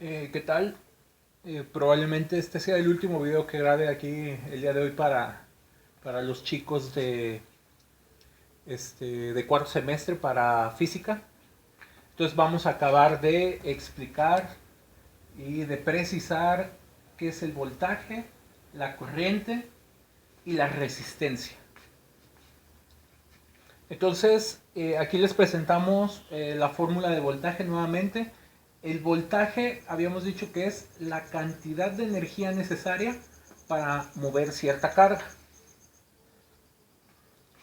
¿Qué tal? Probablemente este sea el último video que grabe aquí el día de hoy para los chicos de cuarto semestre para física. Entonces vamos a acabar de explicar y de precisar qué es el voltaje, la corriente y la resistencia. Entonces aquí les presentamos la fórmula de voltaje nuevamente. El voltaje habíamos dicho que es la cantidad de energía necesaria para mover cierta carga.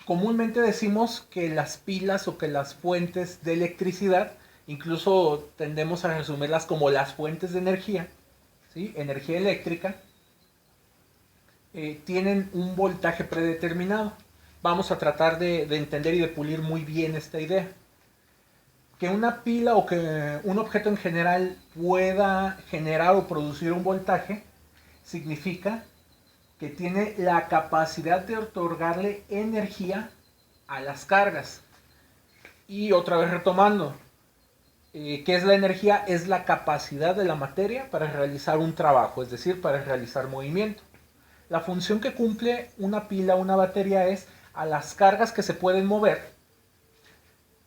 Comúnmente decimos que las pilas o que las fuentes de electricidad, incluso tendemos a resumirlas como las fuentes de energía, ¿sí? Energía eléctrica, tienen un voltaje predeterminado. Vamos a tratar de entender y de pulir muy bien esta idea. Que una pila o que un objeto en general pueda generar o producir un voltaje significa que tiene la capacidad de otorgarle energía a las cargas. Y otra vez retomando, ¿qué es la energía? Es la capacidad de la materia para realizar un trabajo, es decir, para realizar movimiento. La función que cumple una pila o una batería es a las cargas que se pueden mover,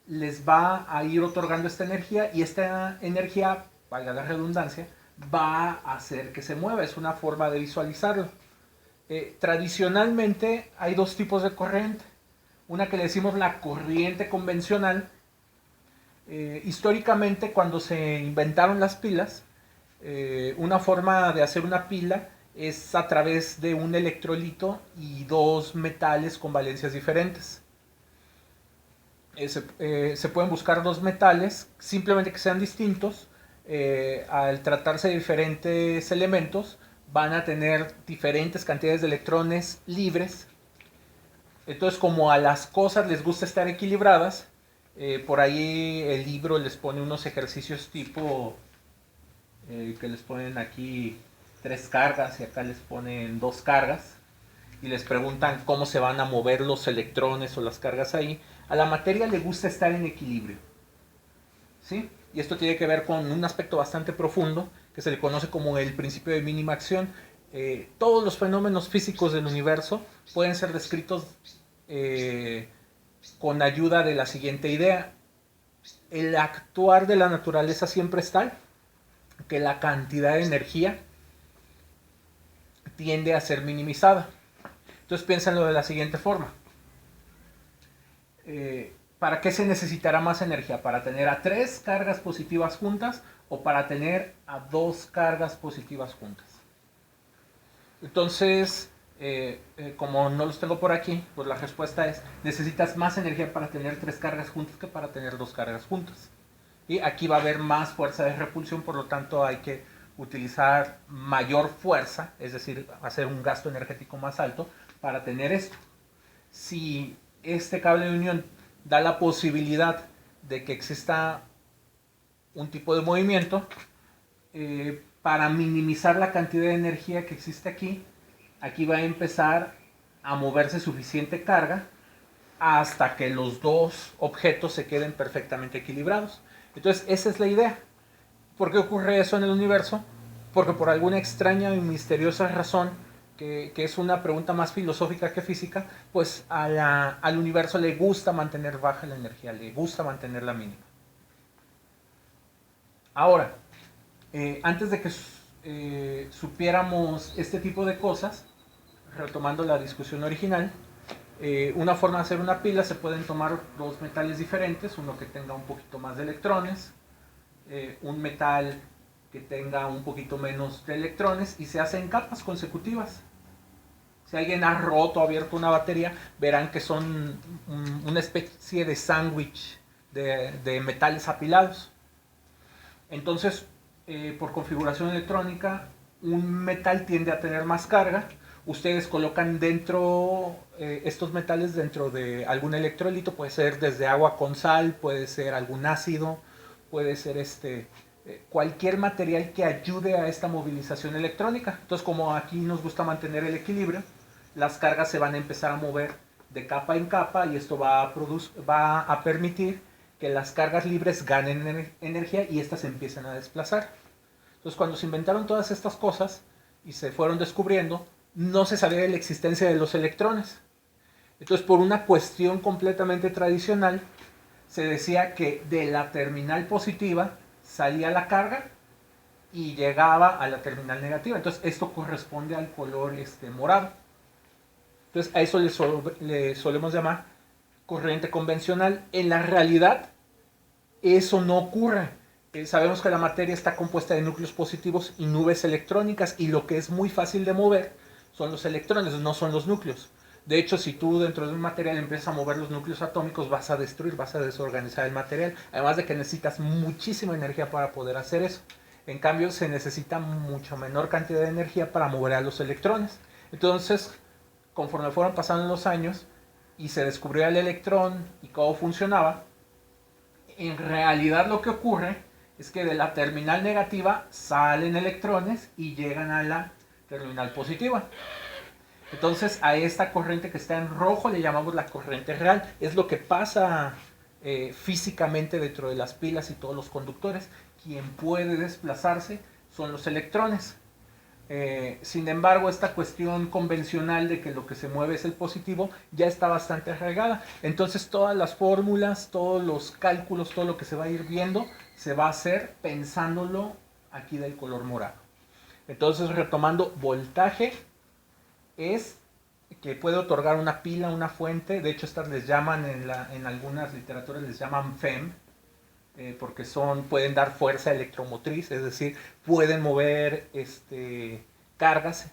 les va a ir otorgando esta energía y esta energía, valga la redundancia, va a hacer que se mueva. Es una forma de visualizarlo. Tradicionalmente hay dos tipos de corriente. Una que le decimos la corriente convencional. Históricamente, cuando se inventaron las pilas, una forma de hacer una pila es a través de un electrolito y dos metales con valencias diferentes. Se pueden buscar dos metales, simplemente que sean distintos. Al tratarse de diferentes elementos, van a tener diferentes cantidades de electrones libres. Entonces, como a las cosas les gusta estar equilibradas, por ahí el libro les pone unos ejercicios tipo que les ponen aquí tres cargas y acá les ponen dos cargas y les preguntan cómo se van a mover los electrones o las cargas ahí. A la materia le gusta estar en equilibrio, ¿sí? Y esto tiene que ver con un aspecto bastante profundo que se le conoce como el principio de mínima acción. Todos los fenómenos físicos del universo pueden ser descritos eh, con ayuda de la siguiente idea. El actuar de la naturaleza siempre es tal que la cantidad de energía tiende a ser minimizada. Entonces piénsenlo de la siguiente forma. ¿Para qué se necesitará más energía? ¿Para tener a tres cargas positivas juntas o para tener a dos cargas positivas juntas? Entonces, como no los tengo por aquí, pues la respuesta es, necesitas más energía para tener tres cargas juntas que para tener dos cargas juntas. Y aquí va a haber más fuerza de repulsión, por lo tanto hay que utilizar mayor fuerza, es decir, hacer un gasto energético más alto para tener esto. Si este cable de unión da la posibilidad de que exista un tipo de movimiento, para minimizar la cantidad de energía que existe aquí, aquí va a empezar a moverse suficiente carga hasta que los dos objetos se queden perfectamente equilibrados. Entonces, esa es la idea. ¿Por qué ocurre eso en el universo? Porque por alguna extraña y misteriosa razón, que es una pregunta más filosófica que física, pues al universo le gusta mantener baja la energía, le gusta mantenerla mínima. Ahora, antes de que supiéramos este tipo de cosas, retomando la discusión original, una forma de hacer una pila se pueden tomar dos metales diferentes, uno que tenga un poquito más de electrones, un metal que tenga un poquito menos de electrones y se hacen capas consecutivas. Si alguien ha roto o abierto una batería, verán que son una especie de sándwich de metales apilados. Entonces, por configuración electrónica, un metal tiende a tener más carga. Ustedes colocan dentro estos metales dentro de algún electrolito, puede ser desde agua con sal, puede ser algún ácido, puede ser cualquier material que ayude a esta movilización electrónica. Entonces, como aquí nos gusta mantener el equilibrio, las cargas se van a empezar a mover de capa en capa y esto va a permitir que las cargas libres ganen energía y estas se empiecen a desplazar. Entonces, cuando se inventaron todas estas cosas y se fueron descubriendo, no se sabía de la existencia de los electrones. Entonces, por una cuestión completamente tradicional, se decía que de la terminal positiva salía la carga y llegaba a la terminal negativa. Entonces, esto corresponde al color morado. Entonces, a eso le solemos llamar corriente convencional. En la realidad, eso no ocurre. Sabemos que la materia está compuesta de núcleos positivos y nubes electrónicas, y lo que es muy fácil de mover son los electrones, no son los núcleos. De hecho, si tú dentro de un material empiezas a mover los núcleos atómicos, vas a destruir, vas a desorganizar el material. Además de que necesitas muchísima energía para poder hacer eso. En cambio, se necesita mucho menor cantidad de energía para mover a los electrones. Entonces, conforme fueron pasando los años y se descubrió el electrón y cómo funcionaba, en realidad lo que ocurre es que de la terminal negativa salen electrones y llegan a la terminal positiva. Entonces, a esta corriente que está en rojo le llamamos la corriente real. Es lo que pasa físicamente dentro de las pilas y todos los conductores. Quien puede desplazarse son los electrones. Sin embargo, esta cuestión convencional de que lo que se mueve es el positivo ya está bastante arraigada. Entonces, todas las fórmulas, todos los cálculos, todo lo que se va a ir viendo, se va a hacer pensándolo aquí del color morado. Entonces, retomando, voltaje es que puede otorgar una pila, una fuente. De hecho, estas les llaman en algunas literaturas les llaman FEM, porque pueden dar fuerza electromotriz, es decir, pueden mover cargas,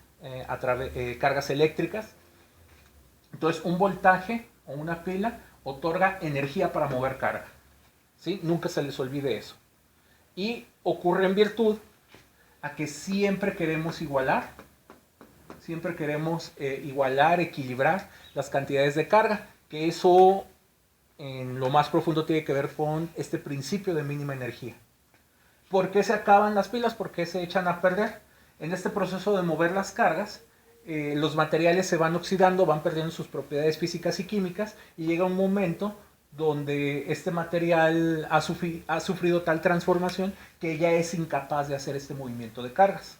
cargas eléctricas. Entonces, un voltaje o una pila otorga energía para mover carga, ¿sí? Nunca se les olvide eso. Y ocurre en virtud a que siempre queremos igualar, equilibrar las cantidades de carga, que eso en lo más profundo tiene que ver con este principio de mínima energía. ¿Por qué se acaban las pilas? ¿Por qué se echan a perder? En este proceso de mover las cargas, los materiales se van oxidando, van perdiendo sus propiedades físicas y químicas, y llega un momento donde este material ha sufrido tal transformación que ya es incapaz de hacer este movimiento de cargas.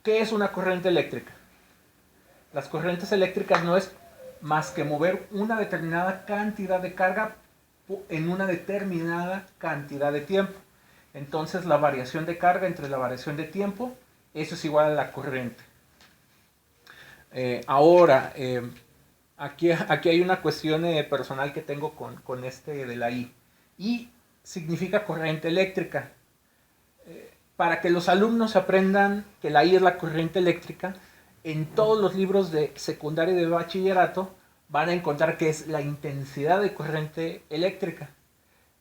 ¿Qué es una corriente eléctrica? Las corrientes eléctricas no es más que mover una determinada cantidad de carga en una determinada cantidad de tiempo. Entonces, la variación de carga entre la variación de tiempo, eso es igual a la corriente. Ahora, aquí hay una cuestión personal que tengo con de la I. I significa corriente eléctrica. Para que los alumnos aprendan que la I es la corriente eléctrica, en todos los libros de secundaria y de bachillerato van a encontrar que es la intensidad de corriente eléctrica.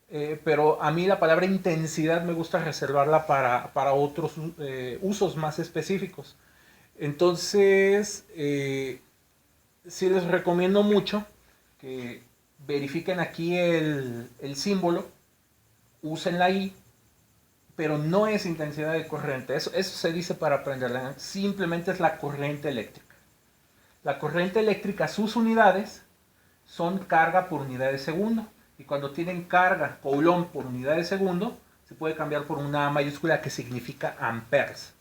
Pero a mí la palabra intensidad me gusta reservarla para otros usos más específicos. Entonces, sí les recomiendo mucho que verifiquen aquí el símbolo, usen la I, pero no es intensidad de corriente. Eso se dice para aprenderla. Simplemente es la corriente eléctrica. La corriente eléctrica, sus unidades son carga por unidad de segundo. Y cuando tienen carga, coulomb por unidad de segundo, se puede cambiar por una mayúscula que significa amperes.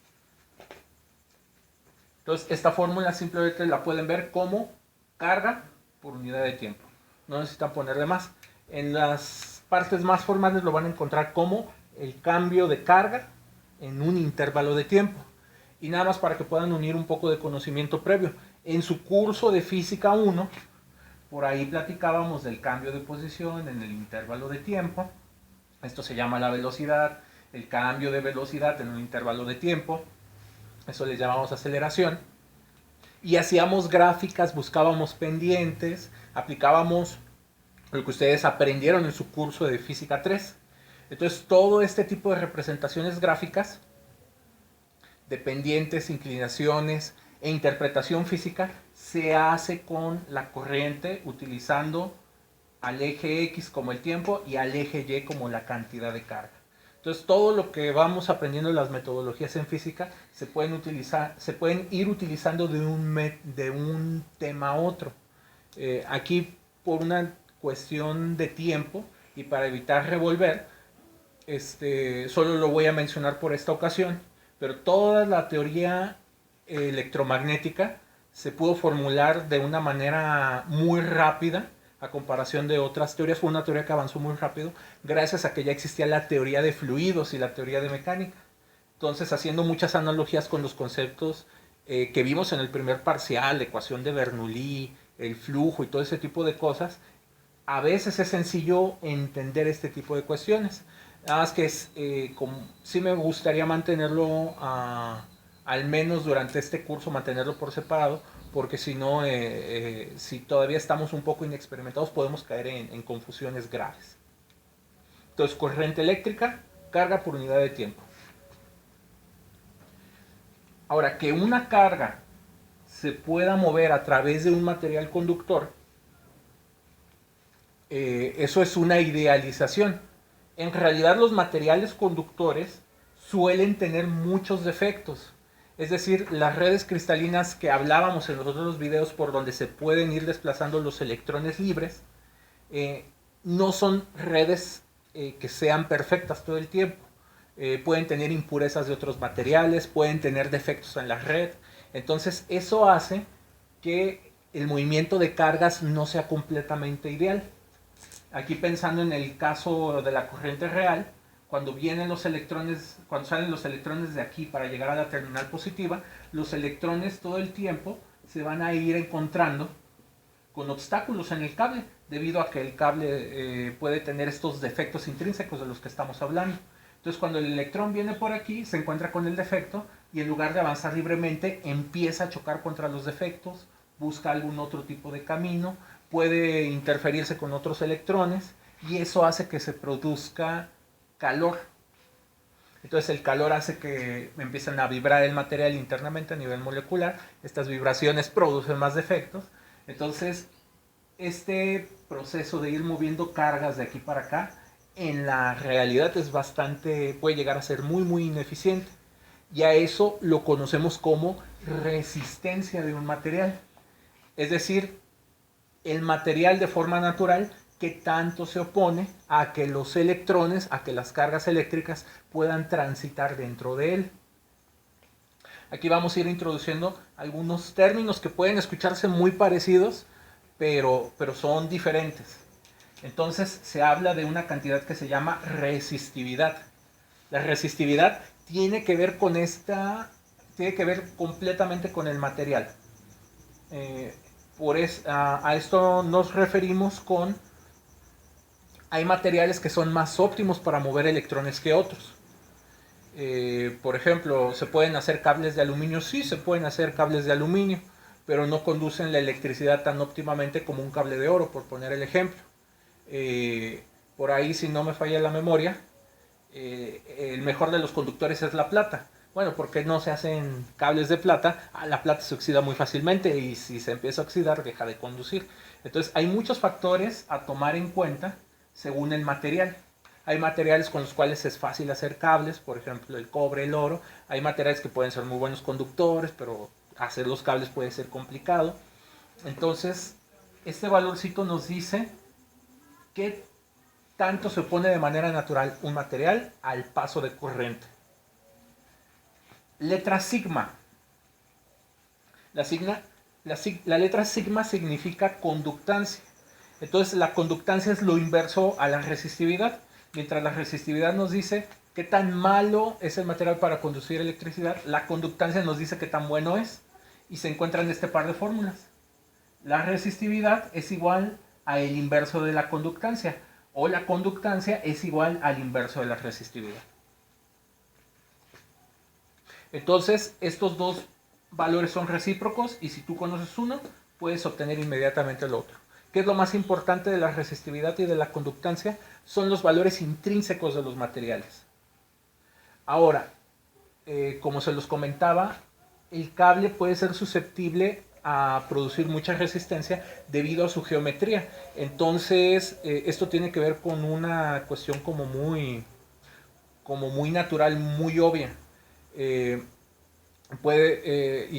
Entonces, esta fórmula simplemente la pueden ver como carga por unidad de tiempo. No necesitan ponerle más. En las partes más formales lo van a encontrar como el cambio de carga en un intervalo de tiempo. Y nada más para que puedan unir un poco de conocimiento previo. En su curso de Física 1, por ahí platicábamos del cambio de posición en el intervalo de tiempo. Esto se llama la velocidad, el cambio de velocidad en un intervalo de tiempo. Eso le llamamos aceleración. Y hacíamos gráficas, buscábamos pendientes, aplicábamos lo que ustedes aprendieron en su curso de Física 3. Entonces, todo este tipo de representaciones gráficas de pendientes, inclinaciones e interpretación física se hace con la corriente utilizando al eje X como el tiempo y al eje Y como la cantidad de carga. Entonces, todo lo que vamos aprendiendo en las metodologías en física se pueden ir utilizando de un tema a otro. Aquí, por una cuestión de tiempo y para evitar revolver, solo lo voy a mencionar por esta ocasión, pero toda la teoría electromagnética se pudo formular de una manera muy rápida a comparación de otras teorías. Fue una teoría que avanzó muy rápido gracias a que ya existía la teoría de fluidos y la teoría de mecánica. Entonces, haciendo muchas analogías con los conceptos que vimos en el primer parcial, la ecuación de Bernoulli, el flujo y todo ese tipo de cosas, a veces es sencillo entender este tipo de cuestiones. Nada más que sí me gustaría mantenerlo, al menos durante este curso, mantenerlo por separado, porque si no, si todavía estamos un poco inexperimentados, podemos caer en confusiones graves. Entonces, corriente eléctrica, carga por unidad de tiempo. Ahora, que una carga se pueda mover a través de un material conductor, eso es una idealización. En realidad los materiales conductores suelen tener muchos defectos. Es decir, las redes cristalinas que hablábamos en los otros videos, por donde se pueden ir desplazando los electrones libres, no son redes que sean perfectas todo el tiempo. Pueden tener impurezas de otros materiales, pueden tener defectos en la red. Entonces eso hace que el movimiento de cargas no sea completamente ideal. Aquí pensando en el caso de la corriente real, cuando vienen los electrones, cuando salen los electrones de aquí para llegar a la terminal positiva, los electrones todo el tiempo se van a ir encontrando con obstáculos en el cable, debido a que el cable puede tener estos defectos intrínsecos de los que estamos hablando. Entonces, cuando el electrón viene por aquí, se encuentra con el defecto y en lugar de avanzar libremente, empieza a chocar contra los defectos, busca algún otro tipo de camino, puede interferirse con otros electrones y eso hace que se produzca calor. Entonces el calor hace que empiecen a vibrar el material internamente a nivel molecular. Estas vibraciones producen más defectos. Entonces este proceso de ir moviendo cargas de aquí para acá, en la realidad es puede llegar a ser muy ineficiente. Y a eso lo conocemos como resistencia de un material. Es decir, el material de forma natural que tanto se opone a que los electrones, a que las cargas eléctricas puedan transitar dentro de él. Aquí vamos a ir introduciendo algunos términos que pueden escucharse muy parecidos, pero son diferentes. Entonces se habla de una cantidad que se llama resistividad. La resistividad tiene que ver completamente con el material. A esto nos referimos hay materiales que son más óptimos para mover electrones que otros. Por ejemplo, ¿se pueden hacer cables de aluminio? Sí, se pueden hacer cables de aluminio, pero no conducen la electricidad tan óptimamente como un cable de oro, por poner el ejemplo. Por ahí, si no me falla la memoria, el mejor de los conductores es la plata. Bueno, ¿por qué no se hacen cables de plata? La plata se oxida muy fácilmente y si se empieza a oxidar deja de conducir. Entonces hay muchos factores a tomar en cuenta según el material. Hay materiales con los cuales es fácil hacer cables, por ejemplo el cobre, el oro. Hay materiales que pueden ser muy buenos conductores, pero hacer los cables puede ser complicado. Entonces este valorcito nos dice qué tanto se opone de manera natural un material al paso de corriente. Letra sigma. La letra sigma significa conductancia. Entonces la conductancia es lo inverso a la resistividad. Mientras la resistividad nos dice qué tan malo es el material para conducir electricidad, la conductancia nos dice qué tan bueno es. Y se encuentra en este par de fórmulas. La resistividad es igual a el inverso de la conductancia, o la conductancia es igual al inverso de la resistividad. Entonces, estos dos valores son recíprocos y si tú conoces uno, puedes obtener inmediatamente el otro. ¿Qué es lo más importante de la resistividad y de la conductancia? Son los valores intrínsecos de los materiales. Ahora, como se los comentaba, el cable puede ser susceptible a producir mucha resistencia debido a su geometría. Entonces, esto tiene que ver con una cuestión como muy natural, muy obvia. Y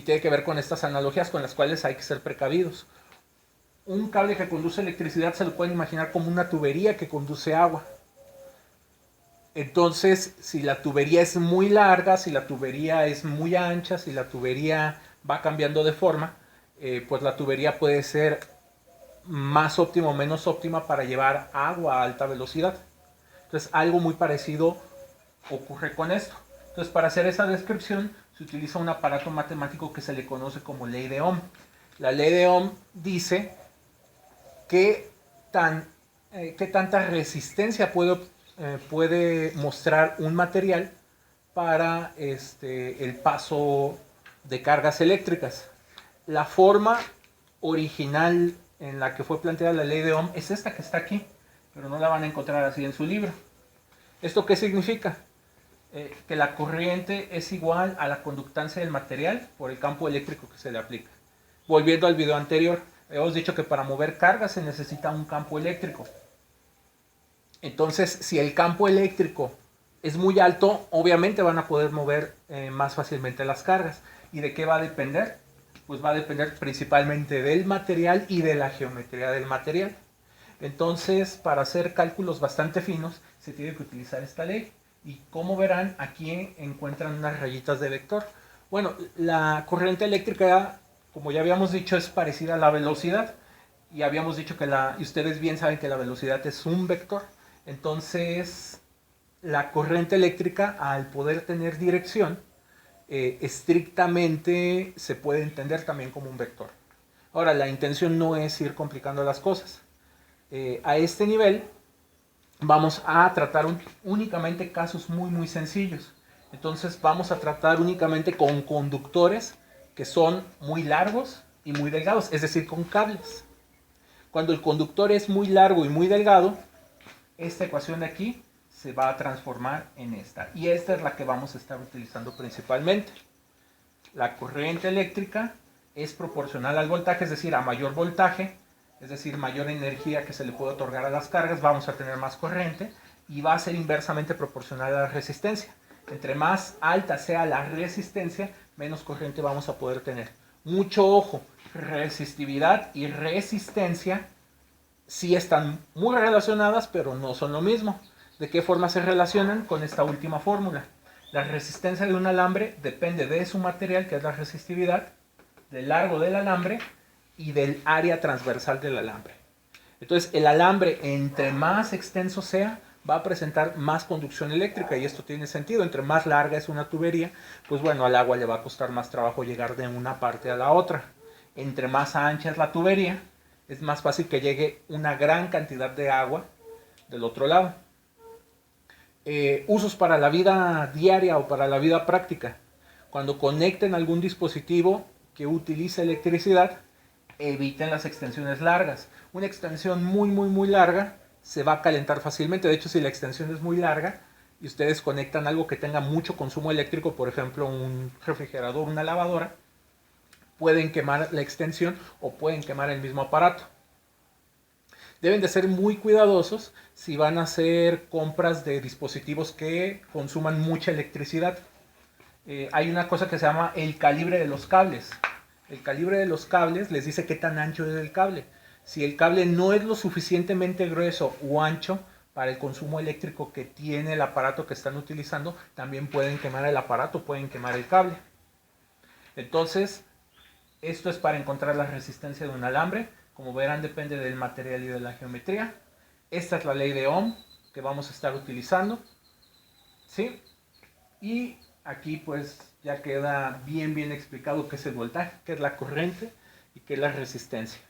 tiene que ver con estas analogías con las cuales hay que ser precavidos. Un cable que conduce electricidad se lo pueden imaginar como una tubería que conduce agua. Entonces, si la tubería es muy larga, si la tubería es muy ancha, si la tubería va cambiando de forma, pues la tubería puede ser más óptima o menos óptima para llevar agua a alta velocidad. Entonces, algo muy parecido ocurre con esto. Entonces, para hacer esa descripción, se utiliza un aparato matemático que se le conoce como ley de Ohm. La ley de Ohm dice qué, tan, qué tanta resistencia puede mostrar un material para el paso de cargas eléctricas. La forma original en la que fue planteada la ley de Ohm es esta que está aquí, pero no la van a encontrar así en su libro. ¿Esto qué significa? Que la corriente es igual a la conductancia del material por el campo eléctrico que se le aplica. Volviendo al video anterior, hemos dicho que para mover cargas se necesita un campo eléctrico. Entonces, si el campo eléctrico es muy alto, obviamente van a poder mover más fácilmente las cargas. ¿Y de qué va a depender? Pues va a depender principalmente del material y de la geometría del material. Entonces, para hacer cálculos bastante finos, se tiene que utilizar esta ley. Y como verán, aquí encuentran unas rayitas de vector. Bueno, la corriente eléctrica, como ya habíamos dicho, es parecida a la velocidad. Y habíamos dicho que y ustedes bien saben que la velocidad es un vector. Entonces, la corriente eléctrica, al poder tener dirección, estrictamente se puede entender también como un vector. Ahora, la intención no es ir complicando las cosas. A este nivel vamos a tratar únicamente casos muy sencillos. Entonces vamos a tratar únicamente con conductores que son muy largos y muy delgados, es decir, con cables. Cuando el conductor es muy largo y muy delgado, esta ecuación de aquí se va a transformar en esta. Y esta es la que vamos a estar utilizando principalmente. La corriente eléctrica es proporcional al voltaje, es decir, a mayor voltaje, es decir, mayor energía que se le puede otorgar a las cargas, vamos a tener más corriente y va a ser inversamente proporcional a la resistencia. Entre más alta sea la resistencia, menos corriente vamos a poder tener. Mucho ojo, resistividad y resistencia sí están muy relacionadas, pero no son lo mismo. ¿De qué forma se relacionan? Con esta última fórmula. La resistencia de un alambre depende de su material, que es la resistividad, del largo del alambre y del área transversal del alambre. Entonces, el alambre, entre más extenso sea, va a presentar más conducción eléctrica, y esto tiene sentido. Entre más larga es una tubería, pues bueno, al agua le va a costar más trabajo llegar de una parte a la otra. Entre más ancha es la tubería, es más fácil que llegue una gran cantidad de agua del otro lado. Usos para la vida diaria o para la vida práctica. Cuando conecten algún dispositivo que utilice electricidad, eviten las extensiones largas. Una extensión muy larga se va a calentar fácilmente. De hecho, si la extensión es muy larga y ustedes conectan algo que tenga mucho consumo eléctrico, por ejemplo un refrigerador, una lavadora, pueden quemar la extensión o pueden quemar el mismo aparato. Deben de ser muy cuidadosos si van a hacer compras de dispositivos que consuman mucha electricidad. Hay una cosa que se llama el calibre de los cables. El calibre de los cables les dice qué tan ancho es el cable. Si el cable no es lo suficientemente grueso o ancho para el consumo eléctrico que tiene el aparato que están utilizando, también pueden quemar el aparato, pueden quemar el cable. Entonces, esto es para encontrar la resistencia de un alambre. Como verán, depende del material y de la geometría. Esta es la ley de Ohm que vamos a estar utilizando. ¿Sí? Y aquí pues ya queda bien explicado qué es el voltaje, qué es la corriente y qué es la resistencia.